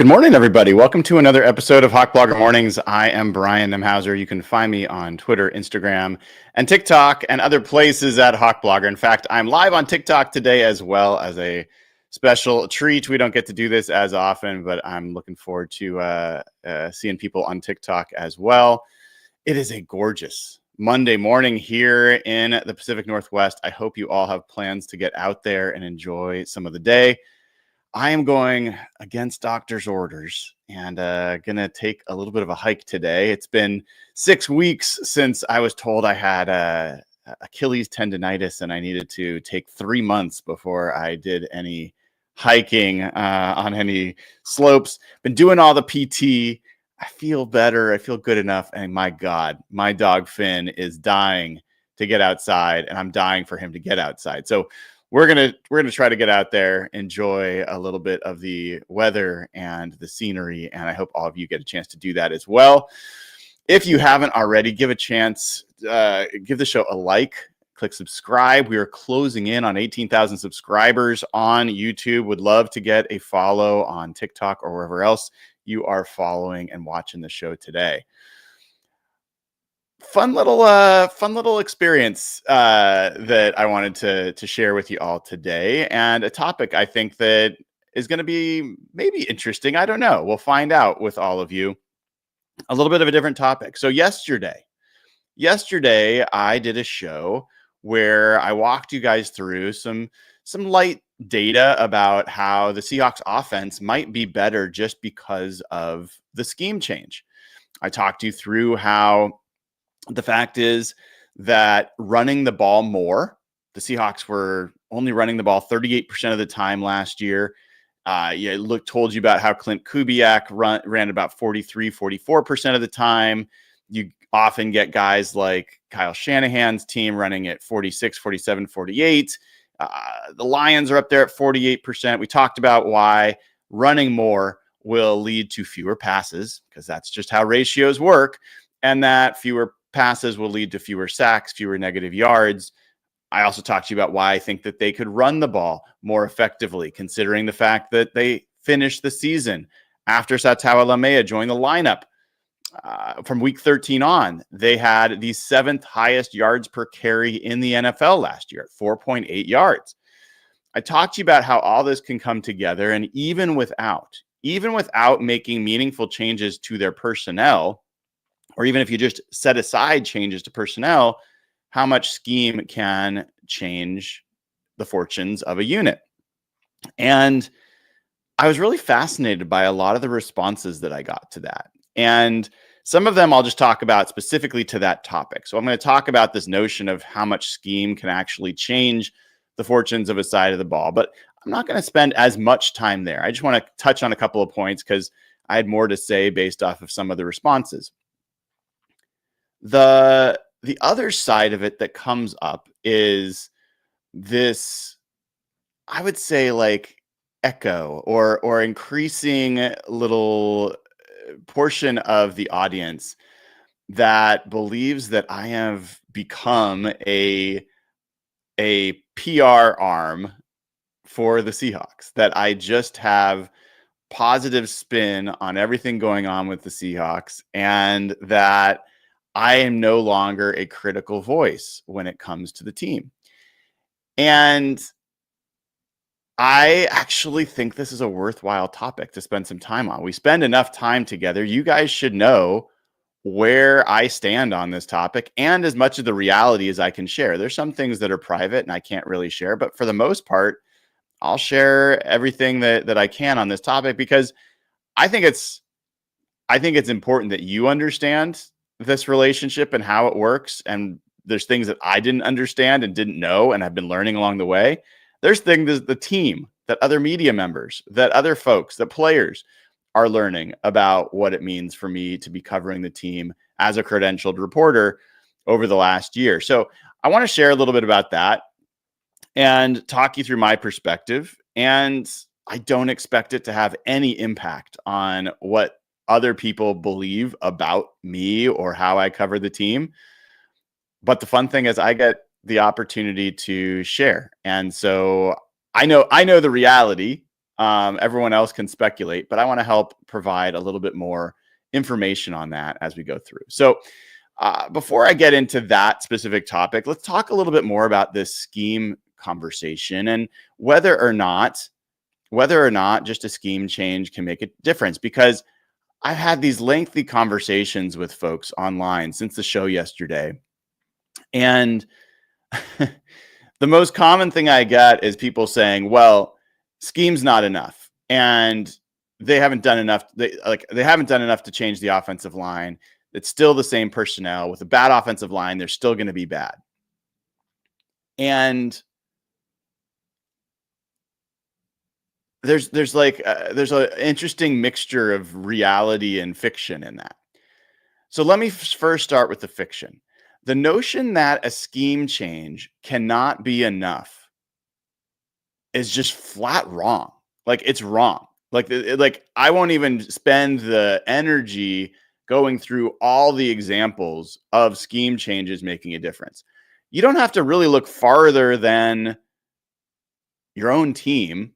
Good morning, everybody. Welcome to another episode of Hawk Blogger Mornings. I am Brian Nemhauser. You can find me on Twitter, Instagram, and TikTok, and other places at Hawk Blogger. In fact, I'm live on TikTok today as well as a special treat. We don't get to do this as often, but I'm looking forward to seeing people on TikTok as well. It is a gorgeous Monday morning here in the Pacific Northwest. I hope you all have plans to get out there and enjoy some of the day. I am going against doctor's orders and going to take a little bit of a hike today. It's been 6 weeks since I was told I had Achilles tendonitis and I needed to take 3 months before I did any hiking on any slopes. Been doing all the PT. I feel better. I feel good enough. And my God, my dog Finn is dying to get outside, and I'm dying for him to get outside. So we're gonna try to get out there, enjoy a little bit of the weather and the scenery, and I hope all of you get a chance to do that as well. If you haven't already, give the show a like, click subscribe. We are closing in on 18,000 subscribers on YouTube. Would love to get a follow on TikTok or wherever else you are following and watching the show today. Fun little experience that I wanted to share with you all today, and a topic I think that is going to be maybe interesting. I don't know. We'll find out with all of you. A little bit of a different topic. So yesterday I did a show where I walked you guys through some light data about how the Seahawks offense might be better just because of the scheme change. I talked you through how the fact is that running the ball more, the Seahawks were only running the ball 38% of the time last year. Told you about how Clint Kubiak ran about 44% of the time. You often get guys like Kyle Shanahan's team running at 46, 47, 48. The Lions are up there at 48%. We talked about why running more will lead to fewer passes, because that's just how ratios work, and that fewer passes will lead to fewer sacks, fewer negative yards. I also talked to you about why I think that they could run the ball more effectively, considering the fact that they finished the season after Satawa Lamea joined the lineup. From week 13 on, they had the 7th highest yards per carry in the NFL last year at 4.8 yards. I talked to you about how all this can come together, and even without making meaningful changes to their personnel, or even if you just set aside changes to personnel, how much scheme can change the fortunes of a unit. And I was really fascinated by a lot of the responses that I got to that. And some of them I'll just talk about specifically to that topic. So I'm going to talk about this notion of how much scheme can actually change the fortunes of a side of the ball. But I'm not going to spend as much time there. I just want to touch on a couple of points because I had more to say based off of some of the responses. The other side of it that comes up is this, I would say, like echo or increasing little portion of the audience that believes that I have become a PR arm for the Seahawks, that I just have positive spin on everything going on with the Seahawks, and that I am no longer a critical voice when it comes to the team. And I actually think this is a worthwhile topic to spend some time on. We spend enough time together. You guys should know where I stand on this topic, and as much of the reality as I can share. There's some things that are private and I can't really share, but for the most part, I'll share everything that I can on this topic, because I think it's important that you understand this relationship and how it works. And there's things that I didn't understand and didn't know and have been learning along the way. There's things the team, that other media members, that other folks, that players are learning about what it means for me to be covering the team as a credentialed reporter over the last year. So I want to share a little bit about that and talk you through my perspective. And I don't expect it to have any impact on what other people believe about me or how I cover the team. But the fun thing is I get the opportunity to share. And so I know the reality Everyone else can speculate, but I want to help provide a little bit more information on that as we go through. So before I get into that specific topic, let's talk a little bit more about this scheme conversation and whether or not just a scheme change can make a difference. Because I've had these lengthy conversations with folks online since the show yesterday, and the most common thing I get is people saying, "Well, scheme's not enough," and they haven't done enough. They haven't done enough to change the offensive line. It's still the same personnel. With a bad offensive line, they're still going to be bad. And there's an interesting mixture of reality and fiction in that. So let me first start with the fiction. The notion that a scheme change cannot be enough is just flat wrong. Like, it's wrong. Like I won't even spend the energy going through all the examples of scheme changes making a difference. You don't have to really look farther than your own team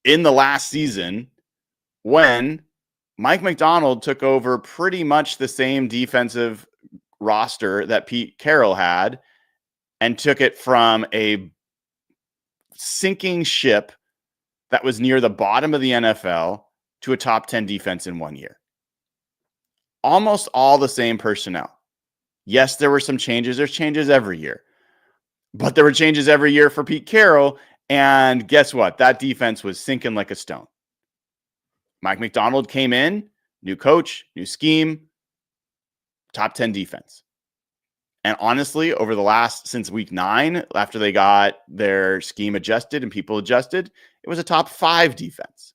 in the last season when Mike Macdonald took over pretty much the same defensive roster that Pete Carroll had and took it from a sinking ship that was near the bottom of the NFL to a top 10 defense in 1 year. Almost all the same personnel. Yes, there were some changes. There's changes every year. But there were changes every year for Pete Carroll. And guess what? That defense was sinking like a stone. Mike Macdonald came in, new coach, new scheme, top 10 defense. And honestly, since week 9, after they got their scheme adjusted and people adjusted, it was a top 5 defense.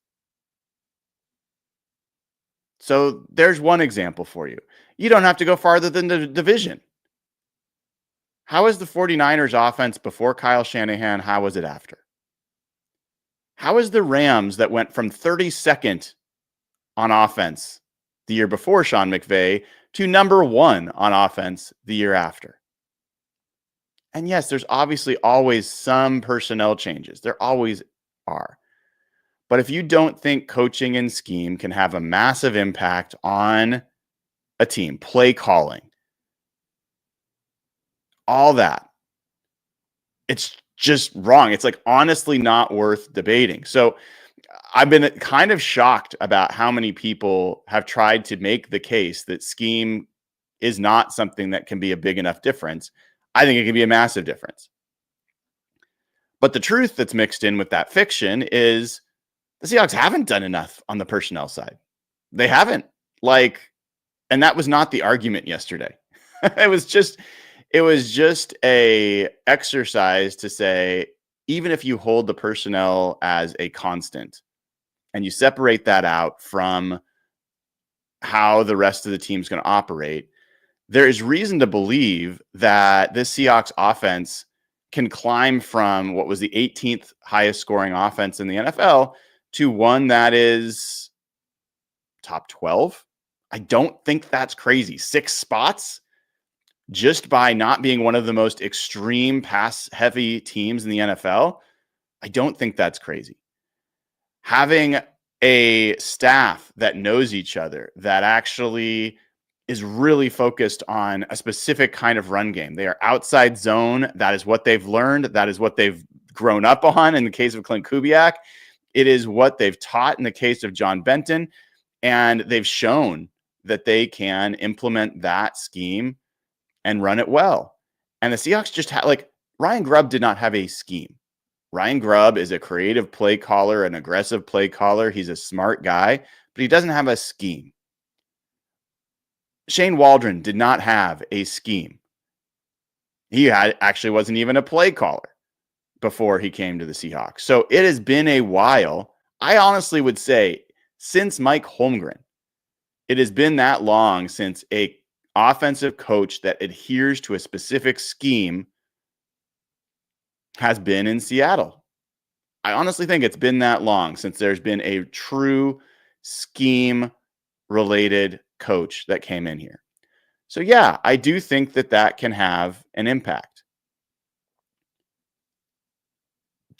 So there's one example for you. You don't have to go farther than the division. How is the 49ers offense before Kyle Shanahan? How was it after? How is the Rams that went from 32nd on offense the year before Sean McVay to number 1 on offense the year after? And yes, there's obviously always some personnel changes. There always are. But if you don't think coaching and scheme can have a massive impact on a team, play calling, all that, it's just wrong. It's like honestly not worth debating. So I've been kind of shocked about how many people have tried to make the case that scheme is not something that can be a big enough difference. I think it can be a massive difference. But the truth that's mixed in with that fiction is the Seahawks haven't done enough on the personnel side. They haven't. And that was not the argument yesterday. It was just a exercise to say, even if you hold the personnel as a constant and you separate that out from how the rest of the team's going to operate, there is reason to believe that this Seahawks offense can climb from what was the 18th highest scoring offense in the NFL to one that is top 12. I don't think that's crazy. 6 spots just by not being one of the most extreme pass-heavy teams in the NFL. I don't think that's crazy. Having a staff that knows each other, that actually is really focused on a specific kind of run game. They are outside zone. That is what they've learned. That is what they've grown up on in the case of Clint Kubiak. It is what they've taught in the case of John Benton. And they've shown that they can implement that scheme and run it well. And the Seahawks just had, Ryan Grubb did not have a scheme. Ryan Grubb is a creative play caller, an aggressive play caller. He's a smart guy, but he doesn't have a scheme. Shane Waldron did not have a scheme. He actually wasn't even a play caller before he came to the Seahawks. So it has been a while. I honestly would say since Mike Holmgren, it has been that long since a offensive coach that adheres to a specific scheme has been in Seattle. I honestly think it's been that long since there's been a true scheme-related coach that came in here. So yeah, I do think that can have an impact.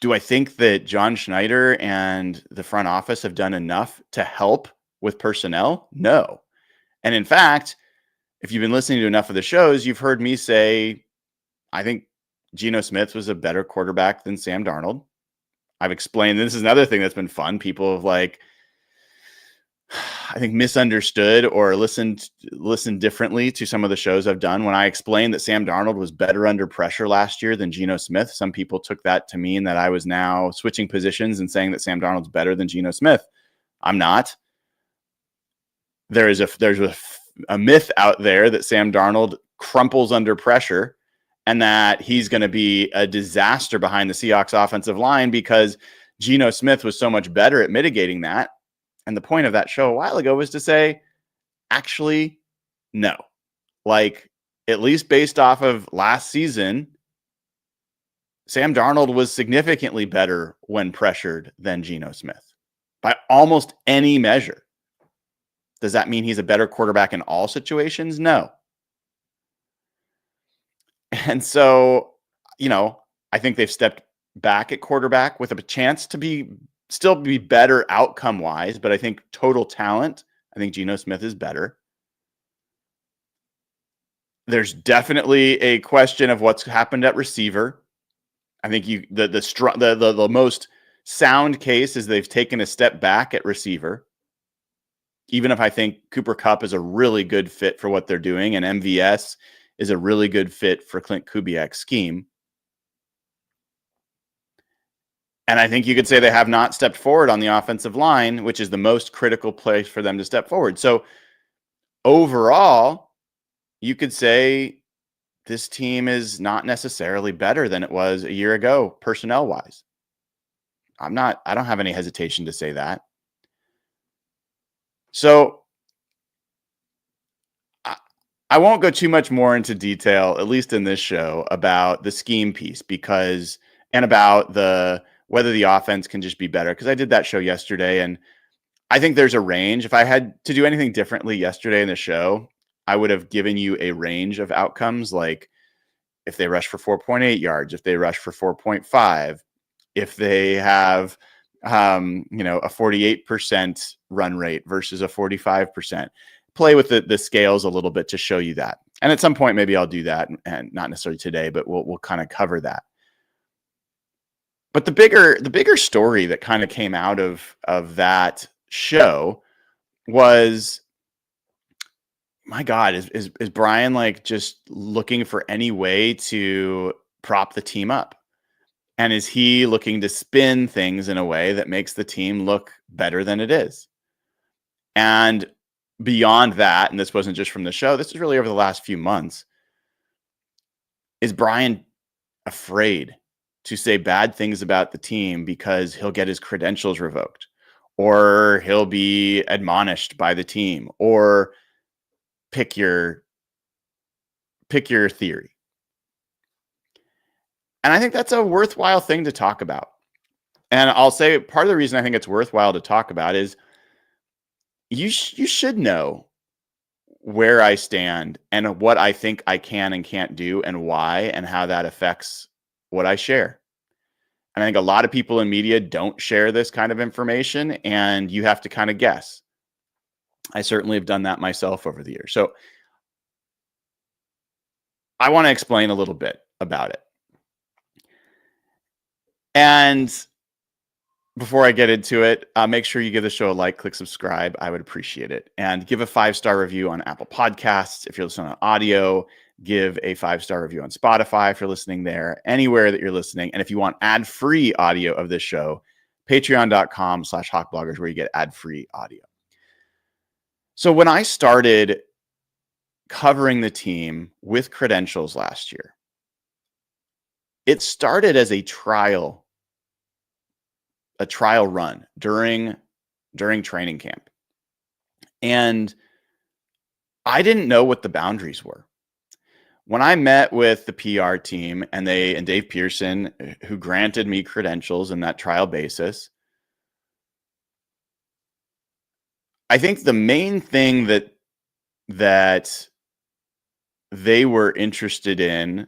Do I think that John Schneider and the front office have done enough to help with personnel? No. And in fact, if you've been listening to enough of the shows, you've heard me say, I think Geno Smith was a better quarterback than Sam Darnold. I've explained, this is another thing that's been fun. People have I think misunderstood or listened differently to some of the shows I've done. When I explained that Sam Darnold was better under pressure last year than Geno Smith, some people took that to mean that I was now switching positions and saying that Sam Darnold's better than Geno Smith. I'm not. There's a myth out there that Sam Darnold crumples under pressure and that he's going to be a disaster behind the Seahawks offensive line because Geno Smith was so much better at mitigating that. And the point of that show a while ago was to say, actually, no. At least based off of last season, Sam Darnold was significantly better when pressured than Geno Smith by almost any measure. Does that mean he's a better quarterback in all situations? No. And so, I think they've stepped back at quarterback with a chance to still be better outcome-wise, but I think total talent, I think Geno Smith is better. There's definitely a question of what's happened at receiver. I think the most sound case is they've taken a step back at receiver. Even if I think Cooper Kupp is a really good fit for what they're doing, and MVS is a really good fit for Clint Kubiak's scheme. And I think you could say they have not stepped forward on the offensive line, which is the most critical place for them to step forward. So overall, you could say this team is not necessarily better than it was a year ago, personnel-wise. I don't have any hesitation to say that. So I won't go too much more into detail, at least in this show, about the scheme piece and about whether the offense can just be better. Because I did that show yesterday, and I think there's a range. If I had to do anything differently yesterday in the show, I would have given you a range of outcomes, like if they rush for 4.8 yards, if they rush for 4.5, if they have a 48% run rate versus a 45%. Play with the scales a little bit to show you that. And at some point, maybe I'll do that, and not necessarily today, but we'll kind of cover that. But the bigger story that kind of came out of that show was, my God, is Brian just looking for any way to prop the team up? And is he looking to spin things in a way that makes the team look better than it is? And beyond that, and this wasn't just from the show, this is really over the last few months, is Brian afraid to say bad things about the team because he'll get his credentials revoked, or he'll be admonished by the team, or pick your theory? And I think that's a worthwhile thing to talk about. And I'll say part of the reason I think it's worthwhile to talk about is you should know where I stand and what I think I can and can't do and why, and how that affects what I share. And I think a lot of people in media don't share this kind of information, and you have to kind of guess. I certainly have done that myself over the years. So I want to explain a little bit about it. And before I get into it, make sure you give the show a like, click subscribe. I would appreciate it. And give a 5-star review on Apple Podcasts. If you're listening on audio, give a 5-star review on Spotify if you're listening there, anywhere that you're listening. And if you want ad-free audio of this show, patreon.com/hawkbloggers, where you get ad-free audio. So when I started covering the team with credentials last year, it started as a trial run during training camp. And I didn't know what the boundaries were. When I met with the PR team and Dave Pearson, who granted me credentials in that trial basis, I think the main thing that they were interested in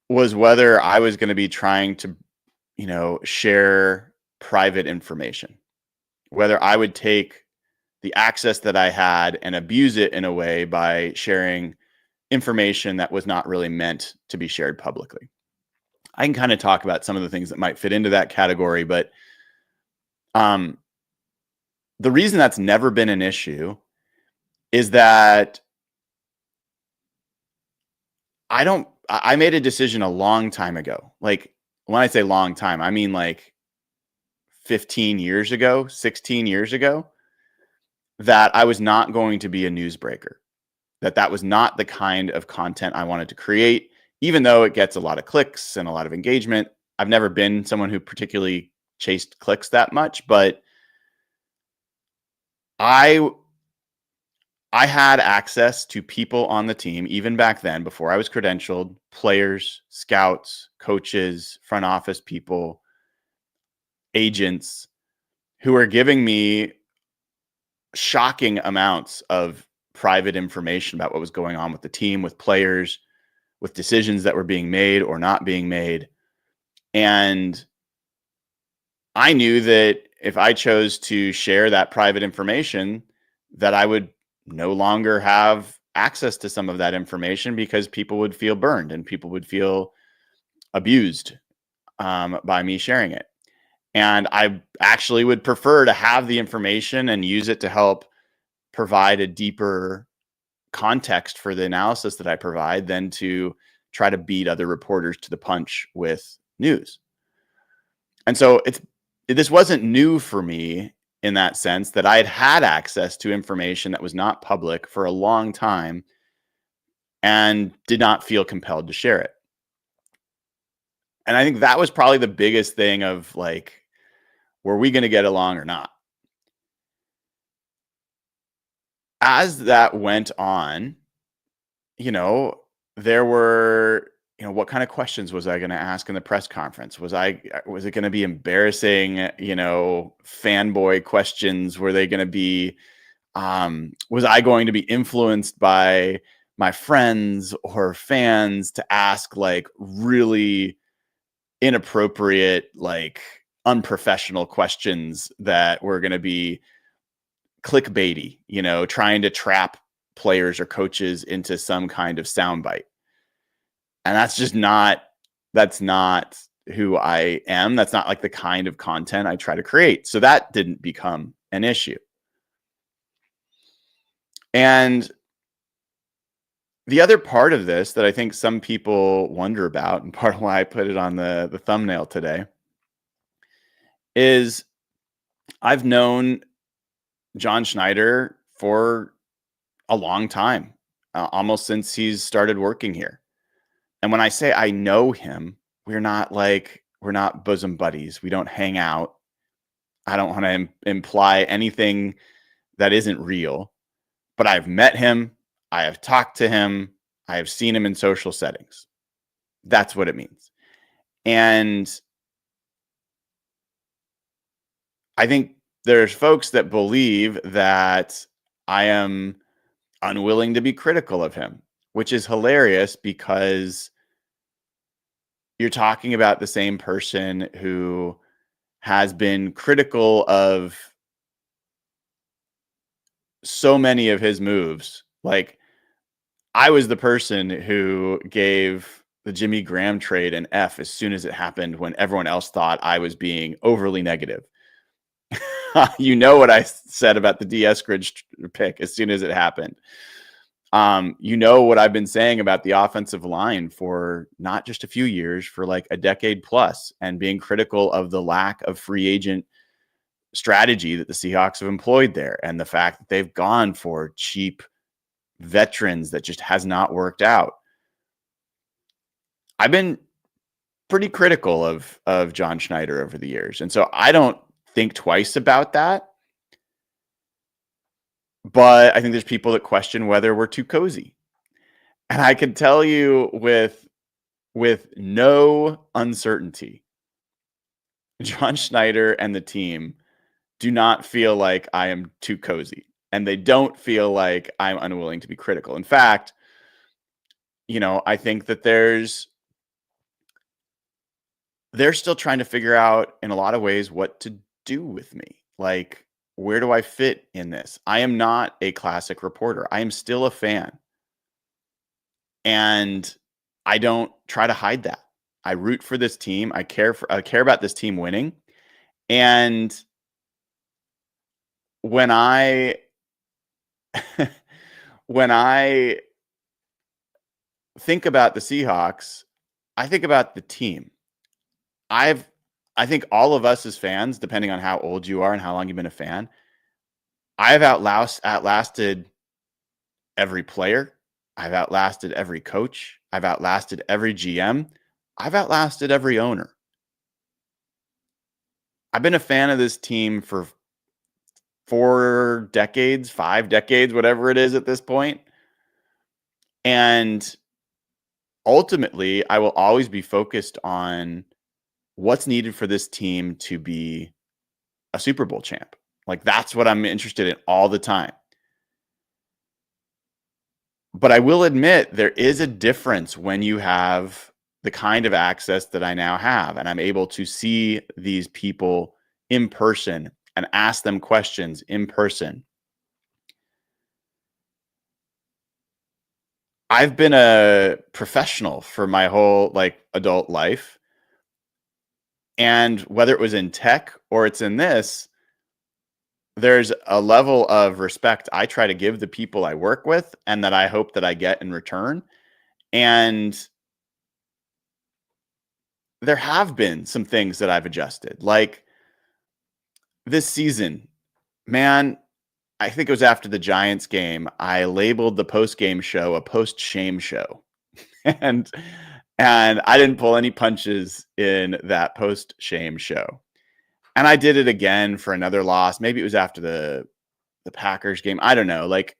was whether I was going to be trying to, share private information, whether I would take the access that I had and abuse it in a way by sharing information that was not really meant to be shared publicly. I can kind of talk about some of the things that might fit into that category, but um, the reason that's never been an issue is that I made a decision a long time ago. Like, when I say long time, I mean like 15 years ago, 16 years ago, that I was not going to be a newsbreaker, that was not the kind of content I wanted to create, even though it gets a lot of clicks and a lot of engagement. I've never been someone who particularly chased clicks that much, but I had access to people on the team, even back then, before I was credentialed, players, scouts, coaches, front office people, agents, who were giving me shocking amounts of private information about what was going on with the team, with players, with decisions that were being made or not being made. And I knew that if I chose to share that private information, that I would no longer have access to some of that information because people would feel burned and people would feel abused by me sharing it. And I actually would prefer to have the information and use it to help provide a deeper context for the analysis that I provide than to try to beat other reporters to the punch with news. And so this wasn't new for me in that sense, that I had access to information that was not public for a long time and did not feel compelled to share it. And I think that was probably the biggest thing of like, were we going to get along or not? As that went on, there were, what kind of questions was I going to ask in the press conference? Was it going to be embarrassing, fanboy questions? Were they going to be, was I going to be influenced by my friends or fans to ask like really inappropriate, like unprofessional questions that were going to be clickbaity, trying to trap players or coaches into some kind of soundbite? And that's not who I am. That's not like the kind of content I try to create. So that didn't become an issue. And the other part of this that I think some people wonder about, and part of why I put it on the thumbnail today, is I've known John Schneider for a long time, almost since he's started working here. And when I say I know him, we're not bosom buddies. We don't hang out. I don't want to imply anything that isn't real, but I've met him. I have talked to him. I have seen him in social settings. That's what it means. And I think there's folks that believe that I am unwilling to be critical of him, which is hilarious because you're talking about the same person who has been critical of so many of his moves. Like, I was the person who gave the Jimmy Graham trade an F as soon as it happened, when everyone else thought I was being overly negative. You know what I said about the D. Eskridge pick as soon as it happened. You know what I've been saying about the offensive line for not just a few years, for like a decade plus, and being critical of the lack of free agent strategy that the Seahawks have employed there, and the fact that they've gone for cheap veterans that just has not worked out. I've been pretty critical of John Schneider over the years, and so I don't think twice about that. But I think there's people that question whether we're too cozy. And I can tell you with no uncertainty, John Schneider and the team do not feel like I am too cozy, and they don't feel like I'm unwilling to be critical. In fact, I think that there's they're still trying to figure out in a lot of ways what to do with me. Like, where do I fit in this? I am not a classic reporter. I am still a fan. And I don't try to hide that. I root for this team. I care about this team winning. And when I when I think about the Seahawks, I think about the team. I've I think all of us as fans, depending on how old you are and how long you've been a fan, I've outlasted every player. I've outlasted every coach. I've outlasted every GM. I've outlasted every owner. I've been a fan of this team for 4 decades, 5 decades, whatever it is at this point. And ultimately, I will always be focused on what's needed for this team to be a Super Bowl champ. Like, that's what I'm interested in all the time. But I will admit there is a difference when you have the kind of access that I now have, and I'm able to see these people in person and ask them questions in person. I've been a professional for my whole adult life. And whether it was in tech or it's in this, there's a level of respect I try to give the people I work with and that I hope that I get in return. And there have been some things that I've adjusted. Like this season, man, I think it was after the Giants game, I labeled the post-game show a post-shame show. and and I didn't pull any punches in that post-shame show. And I did it again for another loss. Maybe it was after the Packers game. I don't know. Like,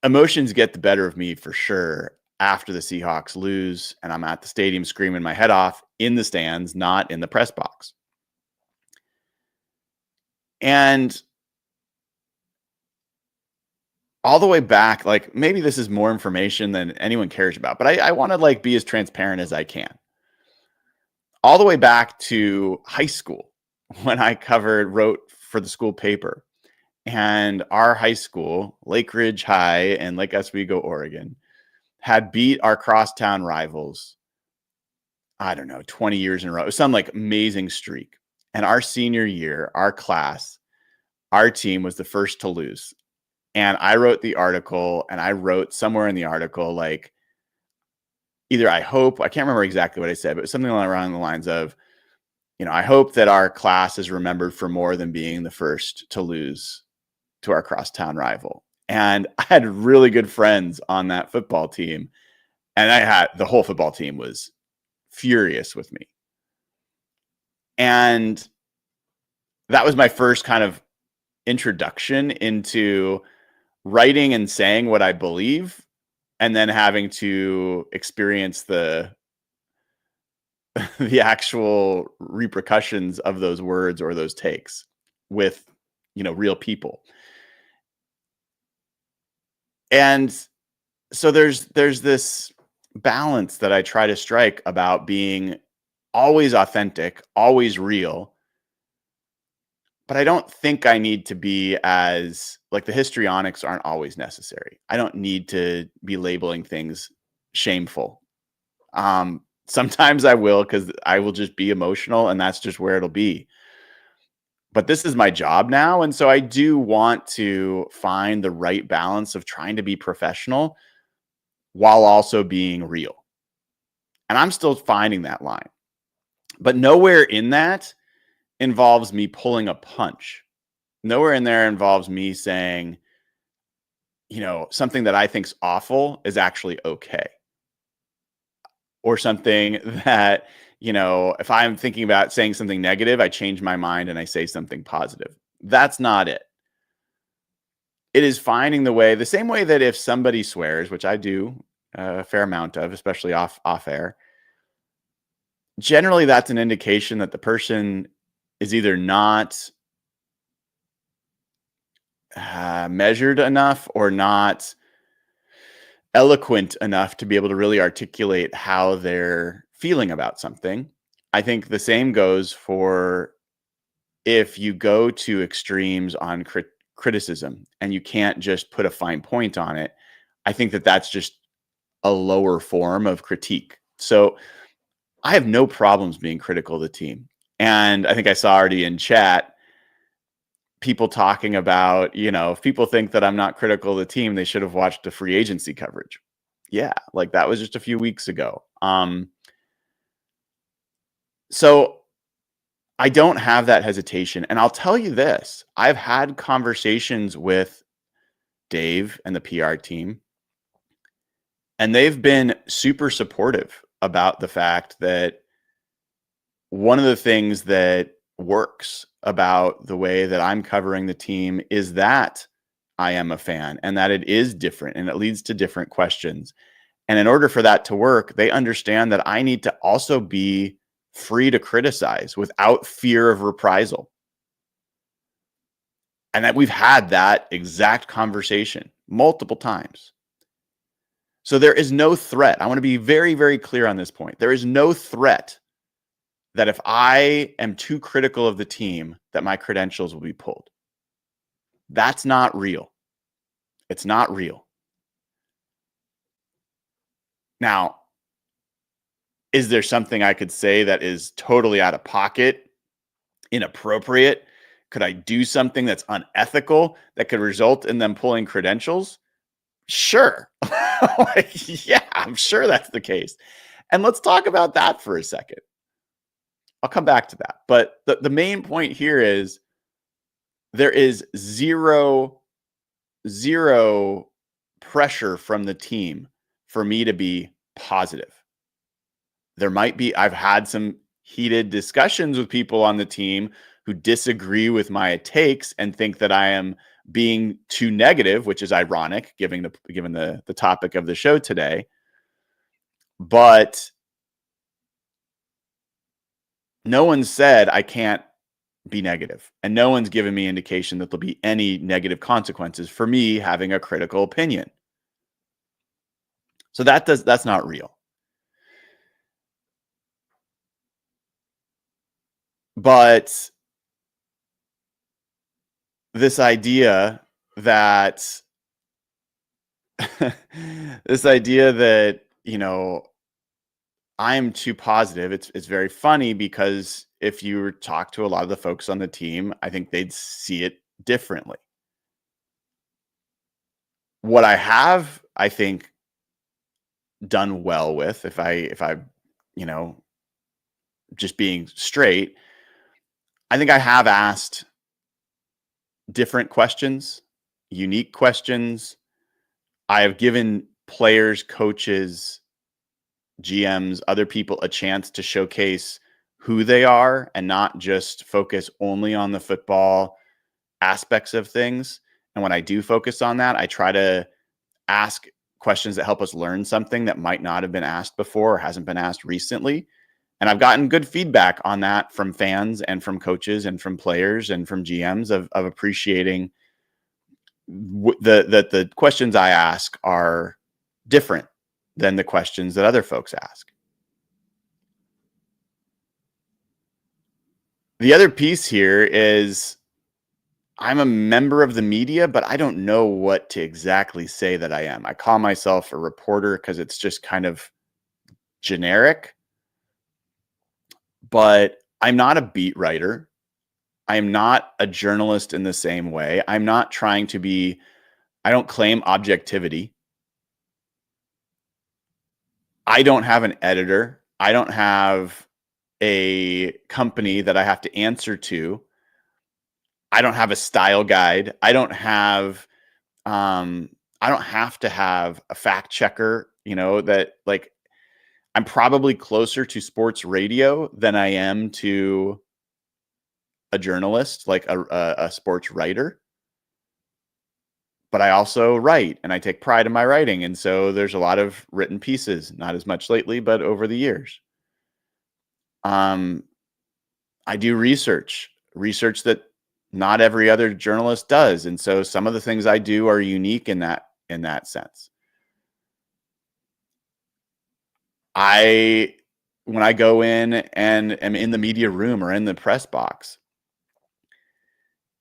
emotions get the better of me for sure after the Seahawks lose and I'm at the stadium screaming my head off in the stands, not in the press box. And all the way back, like, maybe this is more information than anyone cares about, but I want to be as transparent as I can. All the way back to high school when I wrote for the school paper. And our high school, Lake Ridge High in Lake Oswego, Oregon, had beat our crosstown rivals, I don't know, 20 years in a row. It was some amazing streak. And our senior year, our class, our team was the first to lose. And I wrote the article, and I wrote somewhere in the article, either I can't remember exactly what I said, but it was something around the lines of, I hope that our class is remembered for more than being the first to lose to our crosstown rival. And I had really good friends on that football team. And the whole football team was furious with me. And that was my first kind of introduction into writing and saying what I believe, and then having to experience the actual repercussions of those words or those takes with, real people. And so there's this balance that I try to strike about being always authentic, always real. But I don't think I need to be as the histrionics aren't always necessary. I don't need to be labeling things shameful. Sometimes I will, because I will just be emotional and that's just where it'll be. But this is my job now. And so I do want to find the right balance of trying to be professional while also being real. And I'm still finding that line. But nowhere in that involves me pulling a punch. Nowhere in there involves me saying, something that I think's awful is actually okay. Or something that, if I'm thinking about saying something negative, I change my mind and I say something positive. That's not it. It is finding the way, the same way that if somebody swears, which I do a fair amount of, especially off air, generally that's an indication that the person is either not measured enough or not eloquent enough to be able to really articulate how they're feeling about something. I think the same goes for if you go to extremes on criticism and you can't just put a fine point on it. I think that that's just a lower form of critique. So I have no problems being critical of the team. And I think I saw already in chat people talking about, if people think that I'm not critical of the team, they should have watched the free agency coverage. Yeah, like that was just a few weeks ago. So I don't have that hesitation. And I'll tell you this, I've had conversations with Dave and the PR team, and they've been super supportive about the fact that one of the things that works about the way that I'm covering the team is that I am a fan and that it is different and it leads to different questions. And in order for that to work, they understand that I need to also be free to criticize without fear of reprisal. And that we've had that exact conversation multiple times. So there is no threat. I want to be very, very clear on this point. There is no threat that if I am too critical of the team, that my credentials will be pulled. That's not real. It's not real. Now, is there something I could say that is totally out of pocket, inappropriate? Could I do something that's unethical that could result in them pulling credentials? Sure. Yeah, I'm sure that's the case. And let's talk about that for a second. I'll come back to that. But the main point here is there is zero pressure from the team for me to be positive. There might be, I've had some heated discussions with people on the team who disagree with my takes and think that I am being too negative, which is ironic given the topic of the show today. But no one said I can't be negative, and no one's given me indication that there'll be any negative consequences for me having a critical opinion. So that's not real. But this idea that I'm too positive, it's very funny because if you talk to a lot of the folks on the team, I think they'd see it differently. What I have, I think, done well with, if I just being straight, I think I have asked different questions, unique questions. I have given players, coaches, GMs, other people a chance to showcase who they are and not just focus only on the football aspects of things. And when I do focus on that, I try to ask questions that help us learn something that might not have been asked before or hasn't been asked recently. And I've gotten good feedback on that from fans and from coaches and from players and from GMs of appreciating that the questions I ask are different than the questions that other folks ask. The other piece here is I'm a member of the media, but I don't know what to exactly say that I am. I call myself a reporter because it's just kind of generic, but I'm not a beat writer. I am not a journalist in the same way. I'm not trying to be, I don't claim objectivity. I don't have an editor. I don't have a company that I have to answer to. I don't have a style guide. I don't have to have a fact checker, that like I'm probably closer to sports radio than I am to a journalist, like a sports writer. But I also write and I take pride in my writing. And so there's a lot of written pieces, not as much lately, but over the years. I do research that not every other journalist does. And so some of the things I do are unique in that sense. I when I go in and am in the media room or in the press box,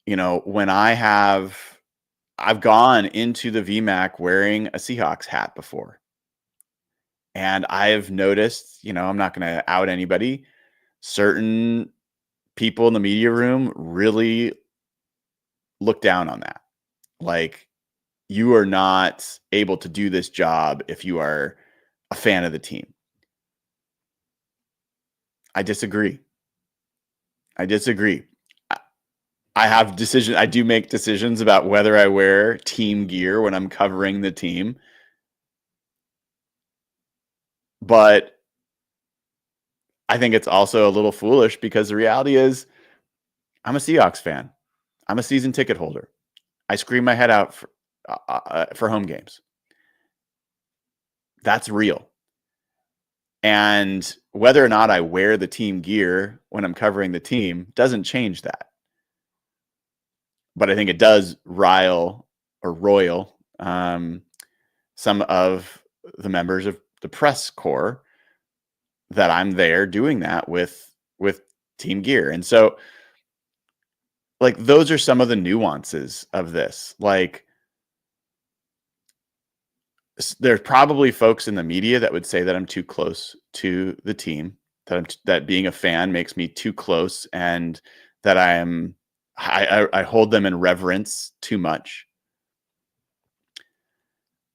when I've gone into the VMAC wearing a Seahawks hat before. And I've noticed, I'm not going to out anybody, certain people in the media room really look down on that. Like, you are not able to do this job if you are a fan of the team. I disagree. I do make decisions about whether I wear team gear when I'm covering the team. But I think it's also a little foolish because the reality is I'm a Seahawks fan. I'm a season ticket holder. I scream my head out for home games. That's real. And whether or not I wear the team gear when I'm covering the team doesn't change that. But I think it does roil some of the members of the press corps that I'm there doing that with team gear. And so, like, those are some of the nuances of this. Like, there's probably folks in the media that would say that I'm too close to the team, that being a fan makes me too close, and that I hold them in reverence too much.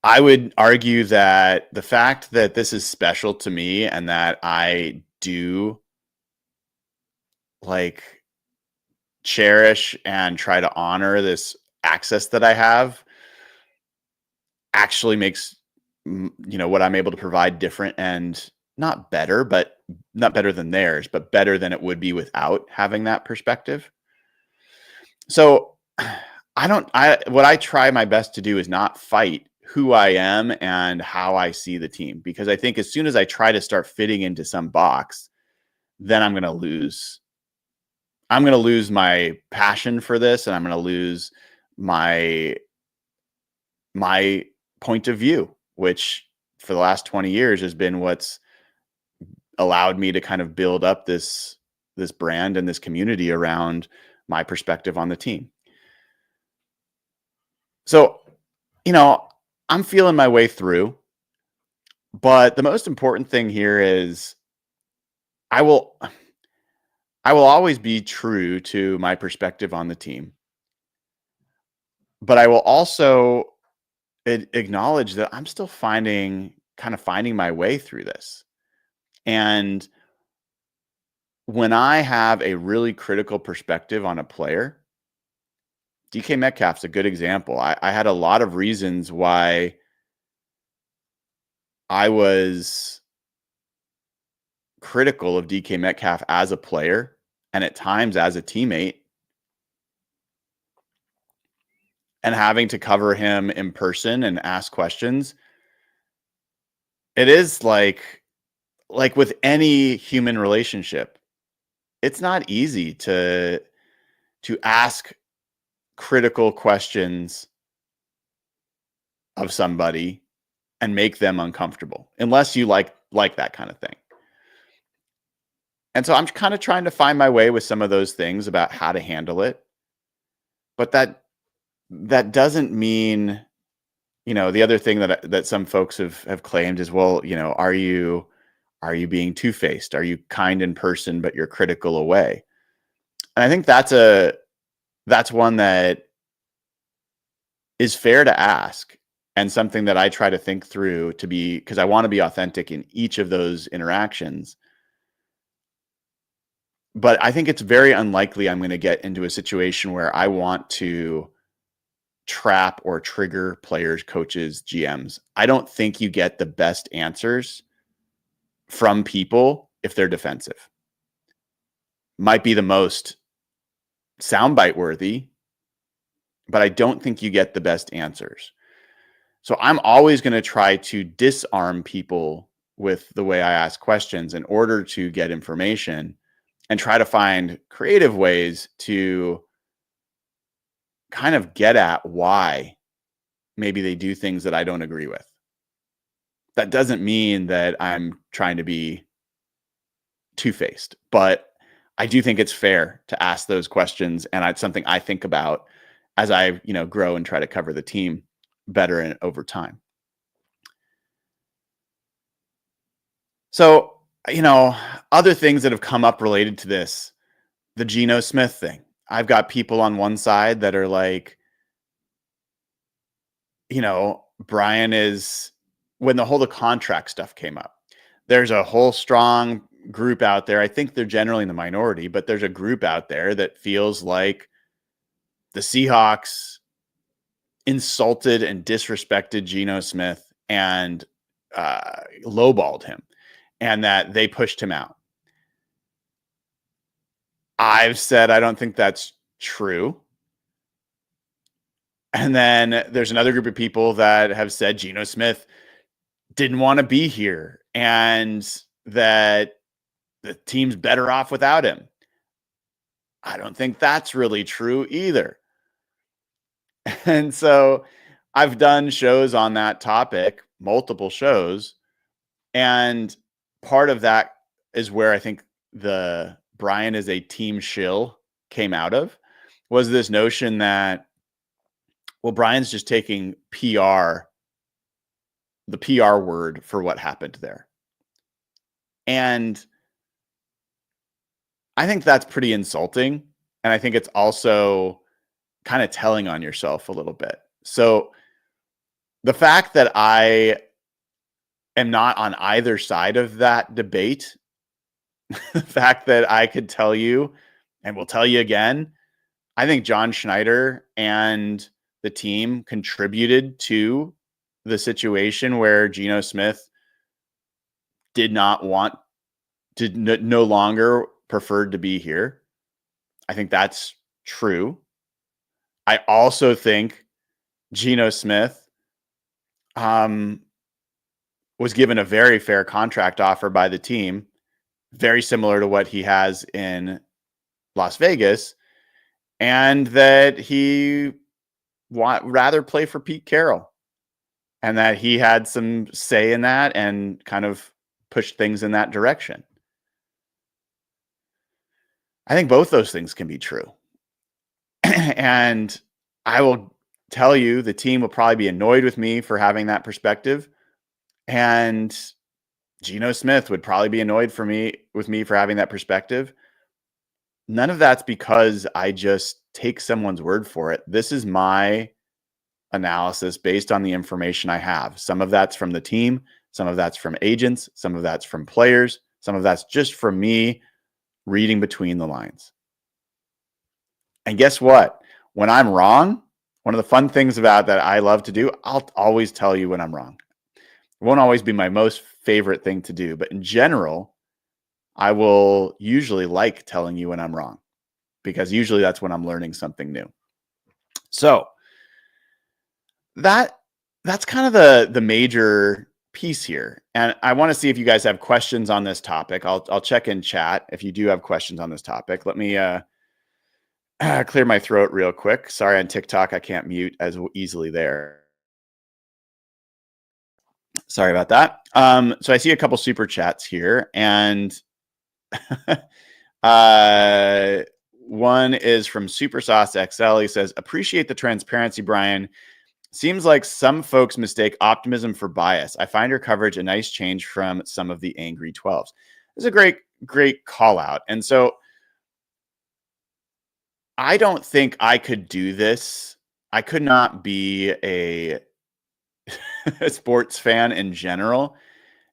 I would argue that the fact that this is special to me and that I do like cherish and try to honor this access that I have actually makes what I'm able to provide different and not better than theirs, but better than it would be without having that perspective. So what I try my best to do is not fight who I am and how I see the team, because I think as soon as I try to start fitting into some box, then I'm going to lose my passion for this, and I'm going to lose my point of view, which for the last 20 years has been what's allowed me to kind of build up this brand and this community around my perspective on the team. So, I'm feeling my way through, but the most important thing here is I will always be true to my perspective on the team, but I will also acknowledge that I'm still finding my way through this. And when I have a really critical perspective on a player, DK Metcalf's a good example. I had a lot of reasons why I was critical of DK Metcalf as a player and at times as a teammate, and having to cover him in person and ask questions. It is like with any human relationship, it's not easy to ask critical questions of somebody and make them uncomfortable, unless you like that kind of thing. And so I'm kind of trying to find my way with some of those things about how to handle it. But that doesn't mean, the other thing that some folks have claimed is, well, are you being two-faced? Are you kind in person, but you're critical away? And I think that's one that is fair to ask, and something that I try to think through because I want to be authentic in each of those interactions. But I think it's very unlikely I'm going to get into a situation where I want to trap or trigger players, coaches, GMs. I don't think you get the best answers from people if they're defensive. Might be the most soundbite worthy, but I don't think you get the best answers. So I'm always going to try to disarm people with the way I ask questions in order to get information, and try to find creative ways to kind of get at why maybe they do things that I don't agree with. That doesn't mean that I'm trying to be two-faced, but I do think it's fair to ask those questions, and it's something I think about as I, grow and try to cover the team better and over time. So, other things that have come up related to this, the Geno Smith thing. I've got people on one side that are like, Brian is, when the contract stuff came up, there's a whole strong group out there. I think they're generally in the minority, but there's a group out there that feels like the Seahawks insulted and disrespected Geno Smith and lowballed him, and that they pushed him out. I've said I don't think that's true. And then there's another group of people that have said Geno Smith didn't want to be here and that the team's better off without him. I don't think that's really true either. And so I've done shows on that topic, multiple shows. And part of that is where I think the Brian is a team shill came out of, was this notion that, well, Brian's just taking PR, the PR word for what happened there. And I think that's pretty insulting. And I think it's also kind of telling on yourself a little bit. So the fact that I am not on either side of that debate, the fact that I could tell you and will tell you again, I think John Schneider and the team contributed to the situation where Geno Smith no longer preferred to be here. I think that's true. I also think Geno Smith was given a very fair contract offer by the team, very similar to what he has in Las Vegas, and that he rather play for Pete Carroll, and that he had some say in that and kind of pushed things in that direction. I think both those things can be true. And I will tell you, the team will probably be annoyed with me for having that perspective. And Geno Smith would probably be annoyed with me for having that perspective. None of that's because I just take someone's word for it. This is my analysis based on the information I have. Some of that's from the team, some of that's from agents, some of that's from players, some of that's just from me reading between the lines. And guess what? When I'm wrong, one of the fun things about that I love to do, I'll always tell you when I'm wrong. It won't always be my most favorite thing to do, but in general, I will usually like telling you when I'm wrong, because usually that's when I'm learning something new. So that's kind of the major piece here. And I want to see if you guys have questions on this topic. I'll check in chat if you do have questions on this topic. Let me clear my throat real quick. Sorry, on TikTok, I can't mute as easily there. Sorry about that. So I see a couple super chats here, and one is from Supersauce XL. He says, "Appreciate the transparency, Brian. Seems like some folks mistake optimism for bias. I find your coverage a nice change from some of the angry 12s." It's a great call out. And so I don't think I could do this. I could not be a sports fan in general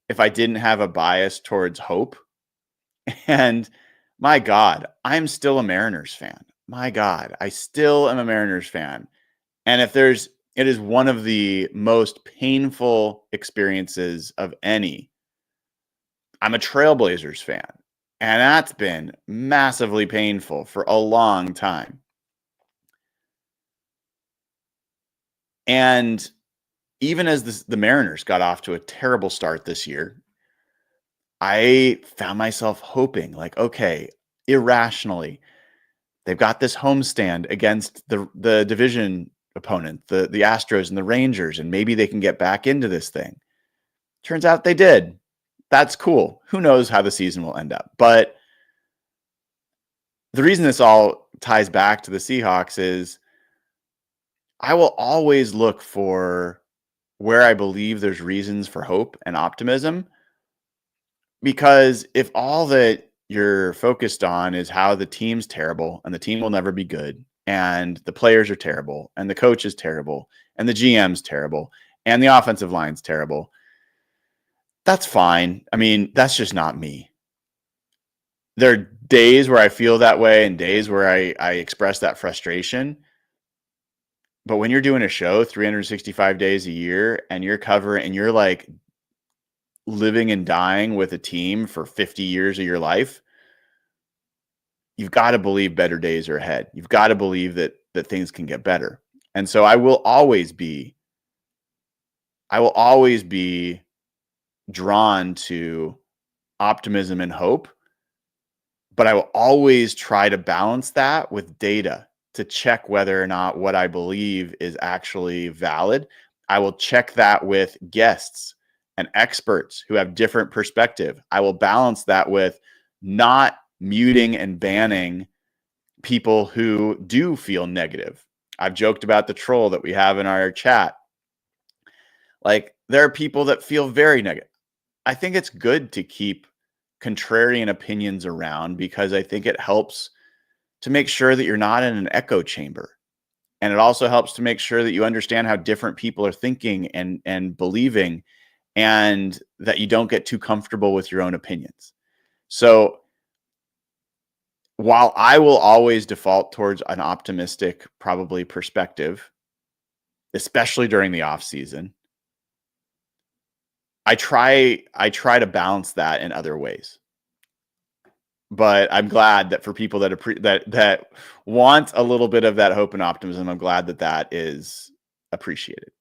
if I didn't have a bias towards hope. And my God, I'm still a Mariners fan. My God, I still am a Mariners fan. And it is one of the most painful experiences of any. I'm a Trailblazers fan, and that's been massively painful for a long time. And even as the Mariners got off to a terrible start this year, I found myself hoping, like, okay, irrationally, they've got this homestand against the division opponent, the Astros and the Rangers, and maybe they can get back into this thing. Turns out they did. That's cool. Who knows how the season will end up? But the reason this all ties back to the Seahawks is I will always look for where I believe there's reasons for hope and optimism. Because if all that you're focused on is how the team's terrible and the team will never be good, and the players are terrible, and the coach is terrible, and the GM's terrible, and the offensive line's terrible, that's fine. I mean, that's just not me. There are days where I feel that way and days where I express that frustration. But when you're doing a show 365 days a year and you're covering and you're like living and dying with a team for 50 years of your life, you've got to believe better days are ahead. You've got to believe that things can get better. And so I will always be drawn to optimism and hope, but I will always try to balance that with data to check whether or not what I believe is actually valid. I will check that with guests and experts who have different perspective. I will balance that with not muting and banning people who do feel negative. I've joked about the troll that we have in our chat. Like, there are people that feel very negative. I think it's good to keep contrarian opinions around because I think it helps to make sure that you're not in an echo chamber. And it also helps to make sure that you understand how different people are thinking and believing, and that you don't get too comfortable with your own opinions. So while I will always default towards an optimistic, probably perspective, especially during the off season, I try to balance that in other ways. But I'm glad that for people that that want a little bit of that hope and optimism, I'm glad that is appreciated.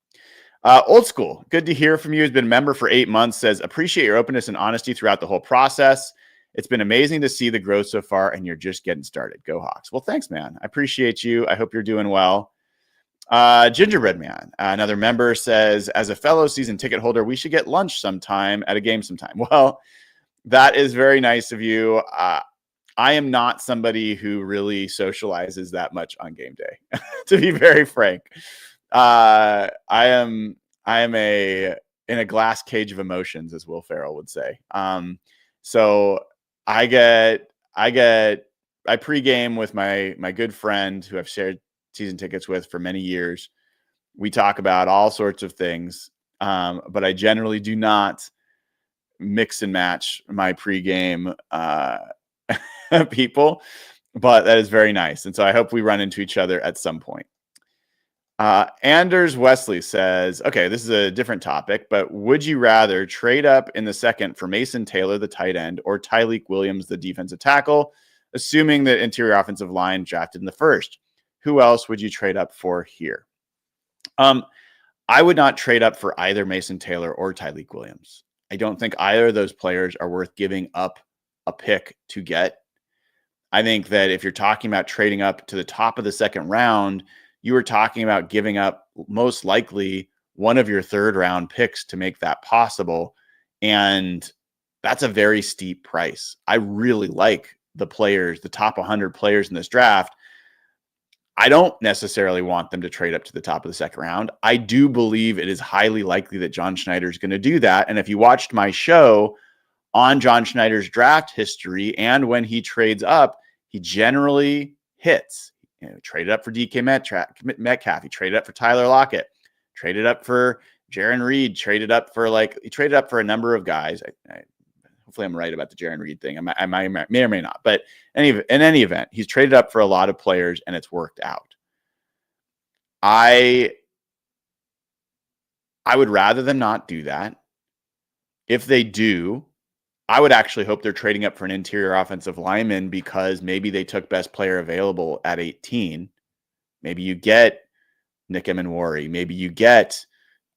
Old School, good to hear from you. Has been a member for 8 months. Says, appreciate your openness and honesty throughout the whole process. It's been amazing to see the growth so far, and you're just getting started. Go Hawks. Well, thanks, man. I appreciate you. I hope you're doing well. Gingerbread Man, another member, says, as a fellow season ticket holder, we should get lunch sometime at a game sometime. Well, that is very nice of you. I am not somebody who really socializes that much on game day, to be very frank. I am in a glass cage of emotions, as Will Ferrell would say. So I pregame with my good friend who I've shared season tickets with for many years. We talk about all sorts of things, but I generally do not mix and match my pregame people, but that is very nice. And so I hope we run into each other at some point. Anders Wesley says, okay, this is a different topic, but would you rather trade up in the second for Mason Taylor, the tight end, or Tyleik Williams, the defensive tackle, assuming that interior offensive line drafted in the first? Who else would you trade up for here? I would not trade up for either Mason Taylor or Tyleik Williams. I don't think either of those players are worth giving up a pick to get. I think that if you're talking about trading up to the top of the second round, you were talking about giving up most likely one of your third round picks to make that possible. And that's a very steep price. I really like the players, the top 100 players in this draft. I don't necessarily want them to trade up to the top of the second round. I do believe it is highly likely that John Schneider is going to do that. And if you watched my show on John Schneider's draft history and when he trades up, he generally hits. You know, traded up for DK Metcalf. He traded up for Tyler Lockett. Traded up for Jaron Reed. Traded up for he traded up for a number of guys. Hopefully I'm right about the Jaron Reed thing. I may or may not. But in any event, he's traded up for a lot of players and it's worked out. I would rather them not do that. If they do, I would actually hope they're trading up for an interior offensive lineman because maybe they took best player available at 18. Maybe you get Nick Emenwari. Maybe you get,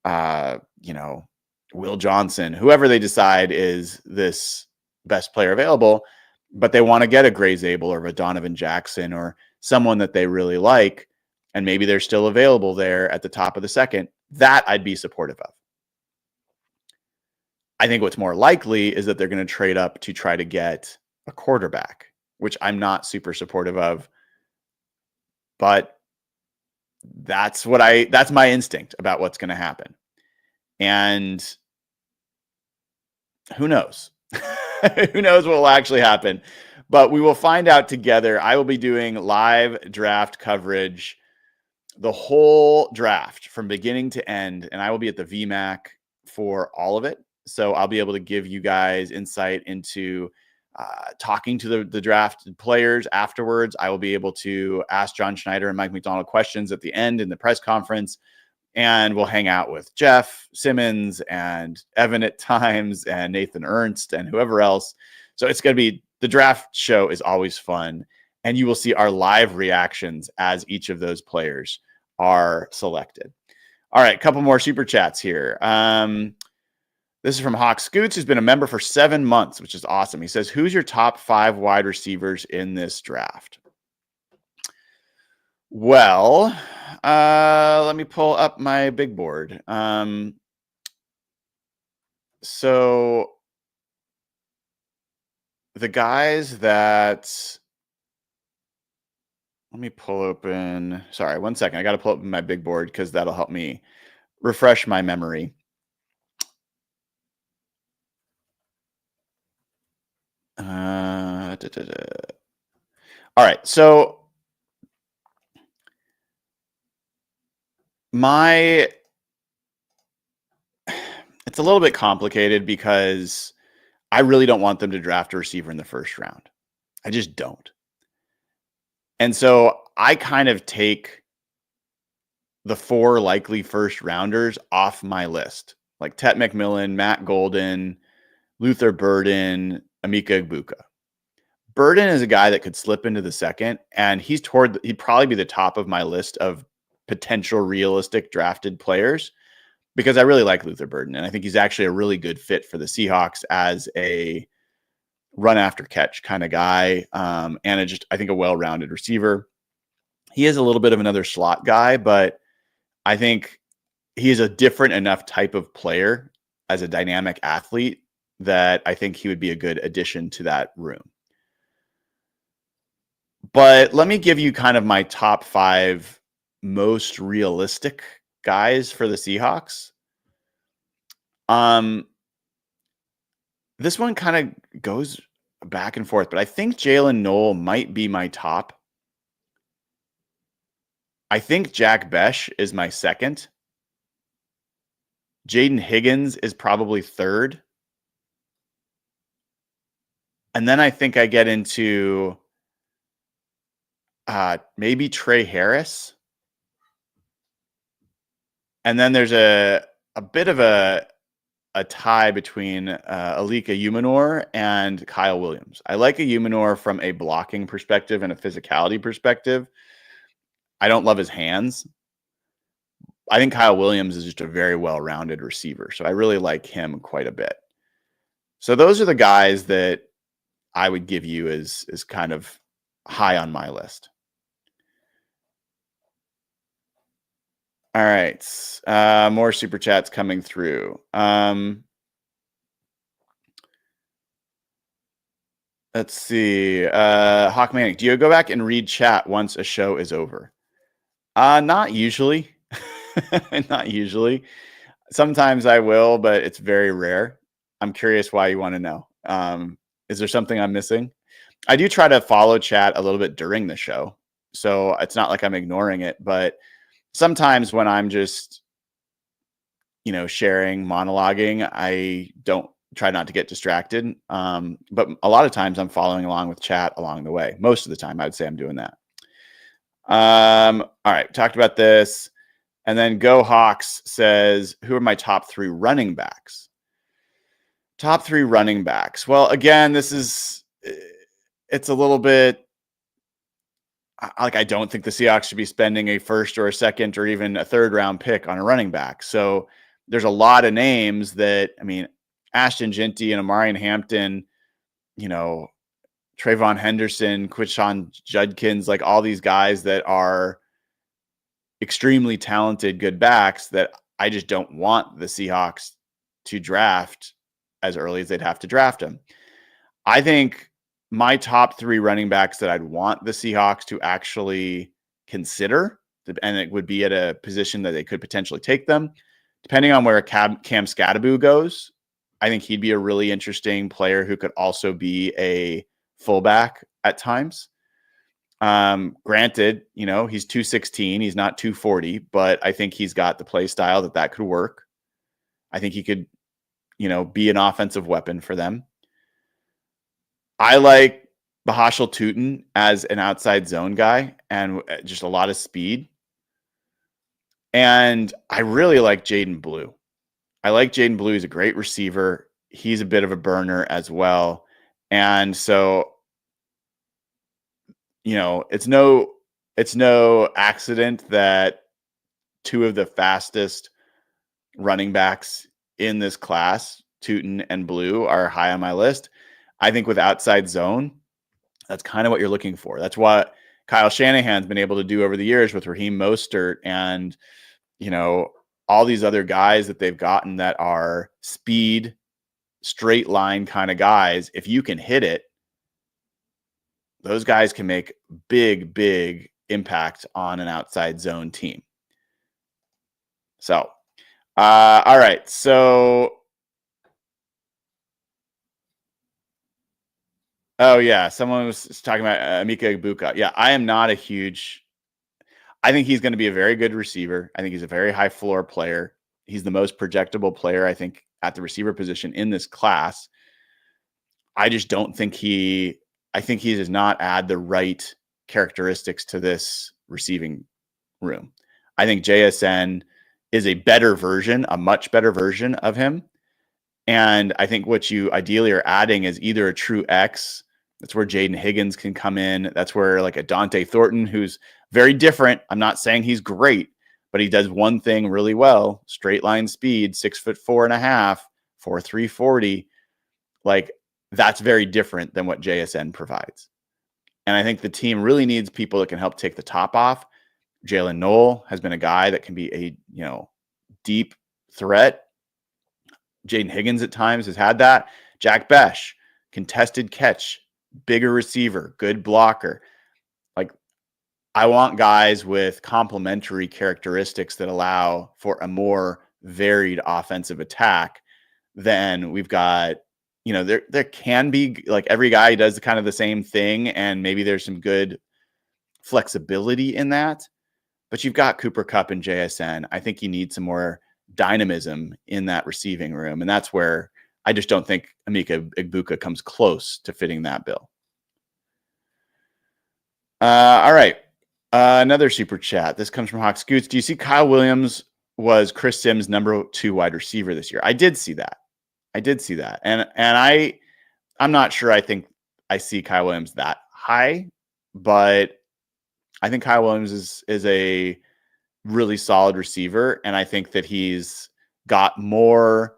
Will Johnson, whoever they decide is this best player available, but they want to get a Gray Zabel or a Donovan Jackson or someone that they really like, and maybe they're still available there at the top of the second. That I'd be supportive of. I think what's more likely is that they're going to trade up to try to get a quarterback, which I'm not super supportive of. But that's my instinct about what's going to happen. And who knows? Who knows what will actually happen? But we will find out together. I will be doing live draft coverage, the whole draft from beginning to end, and I will be at the VMAC for all of it. So I'll be able to give you guys insight into talking to the drafted players afterwards. I will be able to ask John Schneider and Mike McDonald questions at the end in the press conference. And we'll hang out with Jeff Simmons and Evan at times and Nathan Ernst and whoever else. So it's going to be, the draft show is always fun. And you will see our live reactions as each of those players are selected. All right, a couple more super chats here. This is from Hawk Scoots, who's been a member for 7 months, which is awesome. He says, who's your top 5 wide receivers in this draft? Well, let me pull up my big board. So the guys that, let me pull open, sorry, 1 second. I got to pull up my big board because that'll help me refresh my memory. All right, so it's a little bit complicated because I really don't want them to draft a receiver in the first round. I just don't. And so I kind of take the 4 likely first rounders off my list, like Tet McMillan, Matt Golden, Luther Burden, Emeka Egbuka. Burden is a guy that could slip into the second, and he'd probably be the top of my list of potential realistic drafted players because I really like Luther Burden, and I think he's actually a really good fit for the Seahawks as a run after catch kind of guy, and I think a well-rounded receiver. He is a little bit of another slot guy, but I think he is a different enough type of player as a dynamic athlete that I think he would be a good addition to that room. But let me give you kind of my top 5 most realistic guys for the Seahawks. This one kind of goes back and forth, but I think Jalen Noel might be my top. I think Jack Besh is my second. Jaden Higgins is probably third. And then I think I get into maybe Trey Harris. And then there's a bit of a tie between Alika Umanor and Kyle Williams. I like a Umanor from a blocking perspective and a physicality perspective. I don't love his hands. I think Kyle Williams is just a very well-rounded receiver. So I really like him quite a bit. So those are the guys that I would give you as kind of high on my list. All right. More super chats coming through. Let's see. Hawk Manic, do you go back and read chat once a show is over? Not usually. Not usually. Sometimes I will, but it's very rare. I'm curious why you want to know. Is there something I'm missing? I do try to follow chat a little bit during the show, so it's not like I'm ignoring it, but sometimes when I'm just, sharing, monologuing, I don't try not to get distracted. But a lot of times I'm following along with chat along the way. Most of the time, I would say I'm doing that. All right. Talked about this. And then Go Hawks says, who are my top 3 running backs? Top 3 running backs. Well, again, it's a little bit like, I don't think the Seahawks should be spending a first or a second or even a third round pick on a running back. So there's a lot of names that, Ashton Jeanty and Amarian Hampton, Trayvon Henderson, Quishon Judkins, like all these guys that are extremely talented, good backs that I just don't want the Seahawks to draft as early as they'd have to draft him. I think my top 3 running backs that I'd want the Seahawks to actually consider, and it would be at a position that they could potentially take them, depending on where Cam Scatteraboo goes. I think he'd be a really interesting player who could also be a fullback at times. Granted, he's 216, he's not 240, but I think he's got the play style that could work. I think he could, be an offensive weapon for them. I like Bahashal Tutin as an outside zone guy and just a lot of speed. And I really like Jaden Blue. I like Jaden Blue. He's a great receiver. He's a bit of a burner as well. And so, it's no accident that 2 of the fastest running backs in this class, Tutin and Blue, are high on my list. I think with outside zone, that's kind of what you're looking for. That's what Kyle Shanahan's been able to do over the years with Raheem Mostert and, all these other guys that they've gotten that are speed, straight line kind of guys. If you can hit it, those guys can make big, big impact on an outside zone team. So, all right. So, oh yeah, someone was talking about Emeka Egbuka. Yeah, I am not a huge. I think he's going to be a very good receiver. I think he's a very high floor player. He's the most projectable player, I think, at the receiver position in this class. I just don't think I think he does not add the right characteristics to this receiving room. I think JSN is a much better version of him. And I think what you ideally are adding is either a true X. That's where Jaden Higgins can come in. That's where like a Dante Thornton, who's very different. I'm not saying he's great, but he does one thing really well: straight line speed, 6'4.5", 4.3 40. Like, that's very different than what JSN provides. And I think the team really needs people that can help take the top off. Jalen Noel has been a guy that can be a deep threat. Jaden Higgins at times has had that. Jack Besh, contested catch, bigger receiver, good blocker. Like, I want guys with complementary characteristics that allow for a more varied offensive attack than we've got. There can be, like, every guy does kind of the same thing, and maybe there's some good flexibility in that. But you've got Cooper Kupp and JSN. I think you need some more dynamism in that receiving room, and that's where I just don't think Emeka Egbuka comes close to fitting that bill. All right. Another super chat. This comes from Hawk Scoots. Do you see Kyle Williams was Chris Sims' number 2 wide receiver this year? I did see that. And I'm not sure I think I see Kyle Williams that high, but I think Kyle Williams is a really solid receiver, and I think that he's got more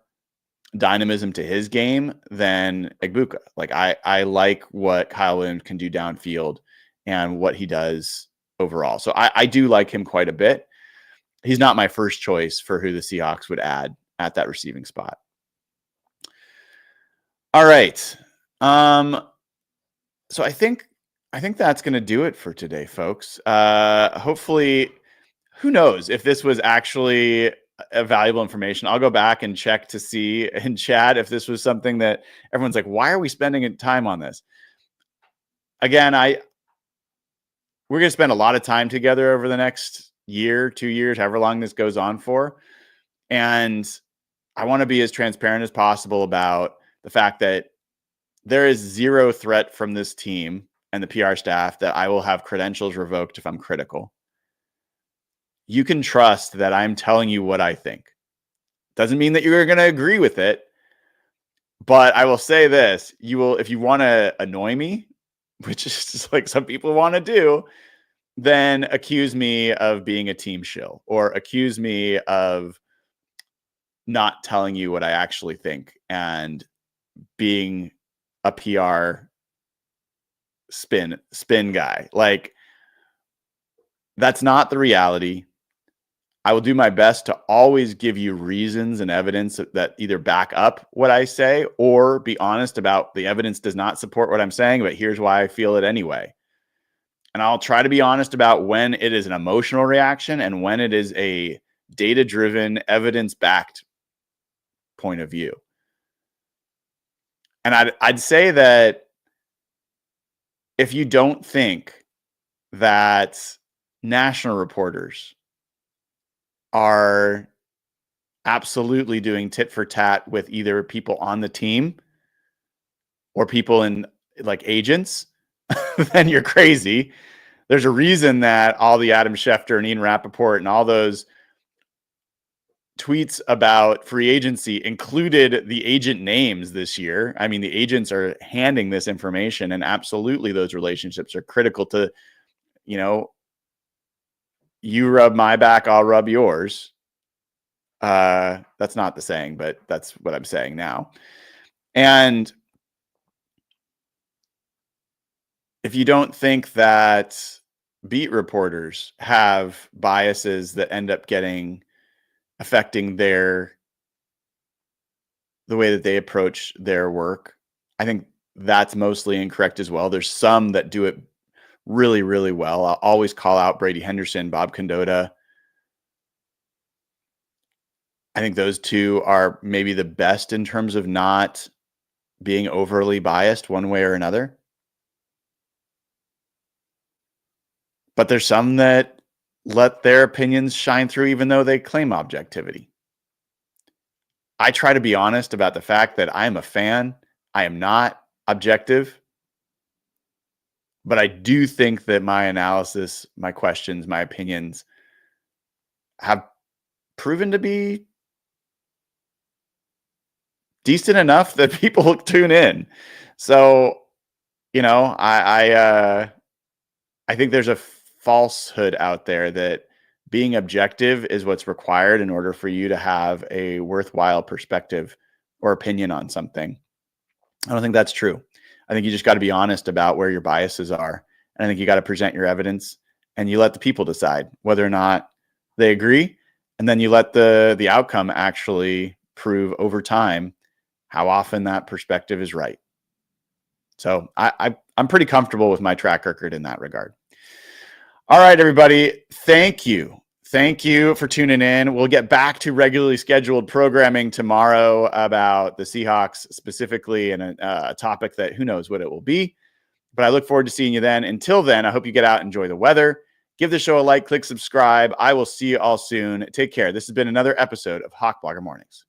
dynamism to his game than Egbuka. Like, I like what Kyle Williams can do downfield and what he does overall. So I do like him quite a bit. He's not my first choice for who the Seahawks would add at that receiving spot. All right. So I think that's going to do it for today, folks. Hopefully, who knows if this was actually a valuable information. I'll go back and check to see in chat if this was something that everyone's like, why are we spending time on this? Again, we're going to spend a lot of time together over the next year, 2 years, however long this goes on for. And I want to be as transparent as possible about the fact that there is zero threat from this team and the PR staff that I will have credentials revoked if I'm critical. You can trust that I'm telling you what I think. Doesn't mean that you're going to agree with it, but I will say this: if you want to annoy me, which is just like some people want to do, then accuse me of being a team shill or accuse me of not telling you what I actually think and being a PR spin guy. Like, that's not the reality. I will do my best to always give you reasons and evidence that either back up what I say or be honest about the evidence does not support what I'm saying, but here's why I feel it anyway. And I'll try to be honest about when it is an emotional reaction and when it is a data-driven, evidence-backed point of view. And I'd say that if you don't think that national reporters are absolutely doing tit for tat with either people on the team or people in like agents, then you're crazy. There's a reason that all the Adam Schefter and Ian Rappaport and all those tweets about free agency included the agent names this year. I mean, the agents are handing this information, and absolutely those relationships are critical to, you know, you rub my back, I'll rub yours. That's not the saying, but that's what I'm saying now. And if you don't think that beat reporters have biases that end up affecting the way that they approach their work, I think that's mostly incorrect as well. There's some that do it really, really well. I'll always call out Brady Henderson, Bob Condotta. I think those two are maybe the best in terms of not being overly biased one way or another. But there's some that let their opinions shine through even though they claim objectivity. I try to be honest about the fact that I am a fan. I am not objective. But I do think that my analysis, my questions, my opinions have proven to be decent enough that people tune in. So, you know, I think there's a falsehood out there that being objective is what's required in order for you to have a worthwhile perspective or opinion on something. I don't think that's true. I think you just got to be honest about where your biases are. And I think you got to present your evidence and you let the people decide whether or not they agree. And then you let the outcome actually prove over time how often that perspective is right. So I'm pretty comfortable with my track record in that regard. All right, everybody. Thank you. Thank you for tuning in. We'll get back to regularly scheduled programming tomorrow about the Seahawks specifically and a topic that who knows what it will be. But I look forward to seeing you then. Until then, I hope you get out and enjoy the weather. Give the show a like, click subscribe. I will see you all soon. Take care. This has been another episode of Hawk Blogger Mornings.